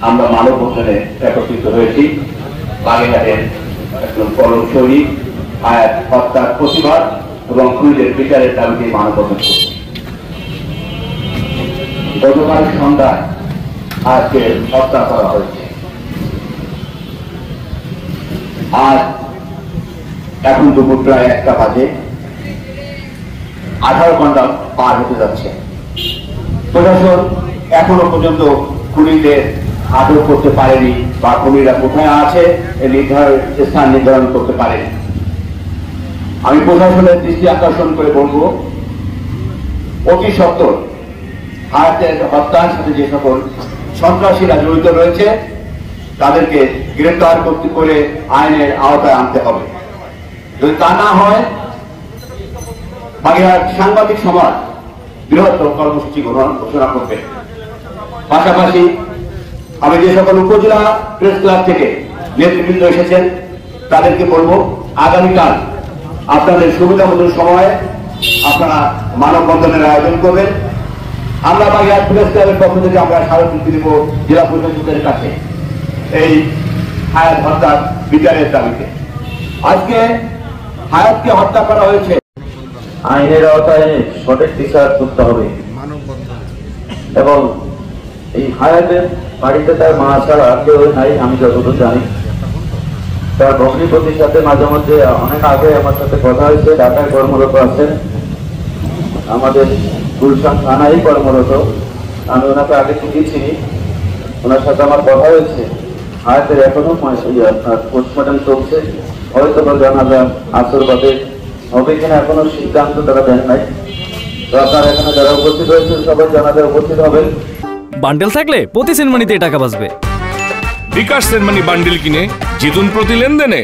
আমরা মানববন্ধনে একত্রিত হয়েছি বাগেরহাটের একজন পরম শহীদ হায়াত হত্যার প্রতিবাদ এবং খুনিদের বিচারের দাবিতে মানববন্ধন করছি। গতকাল সন্ধ্যায় আজকে হত্যা করা হয়েছে। আজ এখন দুপুর প্রায় 1টা বাজে, 18 ঘন্টা পার হতে যাচ্ছে। প্রশাসন এখনো পর্যন্ত খুনিদের আটক করতে পারেনি বা খুনিরা কোথায় আছে স্থান নির্ধারণ করতে পারেনি। আমি প্রশাসনের দৃষ্টি আকর্ষণ করে বলবো, অতি সত্বর হায়াতের হত্যার সাথে যে সকল সন্ত্রাসীরা জড়িত রয়েছে তাদেরকে গ্রেফতার করতে করে আইনের আওতায় আনতে হবে। যদি তা না হয়, বাগেরহাট সাংবাদিক সমাজ বৃহত্তর কর্মসূচি ঘোষণা করবে। পাশাপাশি আমি যে সকল উপজেলা প্রেস ক্লাব থেকে নেতৃবৃন্দ এসেছেন তাদেরকে বলবো, আগামীকাল আপনাদের সুবিধা মতো সময়ে আপনারা মানববন্ধনের আয়োজন করবেন। আমরা বাগেরহাট প্রেস ক্লাবের পক্ষ থেকে আমরা স্মারকলিপি দেব জেলা প্রশাসকের কাছে এই হায়াত হত্যার বিচারের দাবিতে। আজকে হায়াতকে হত্যা করা হয়েছে, আইনের আওতায় সঠিক বিচার করতে হবে এবং এই হায়াতের বাড়িতে তার মা ছাড়া কেউ নাই আমি যতদূর জানি। তার ভগ্নিপতির সাথে মাঝে মধ্যে অনেক আগে আমার সাথে কথা হয়েছে। ঢাকায় কর্মরত আছেন, আমাদের গুলশান থানায় কর্মরত। আমি ওনাকে আগে থেকেই চিনি, ওনার সাথে আমার কথা হয়েছে। হায়াতের এখনো আপনার পোস্টমর্টম চলছে, হয়তো বা জানাজা আসর বাদে হবে কিনা এখনো সিদ্ধান্ত তারা দেন নাই। তো আপনারা এখানে যারা উপস্থিত হয়েছে সবাই জানাজায় উপস্থিত হবেন। বান্ডেল থাকলে প্রতি সেনমানিতে টাকা বাঁচবে। বিকাশ সেনমানি বান্ডেল কিনে জিতুন প্রতি লেনদেনে।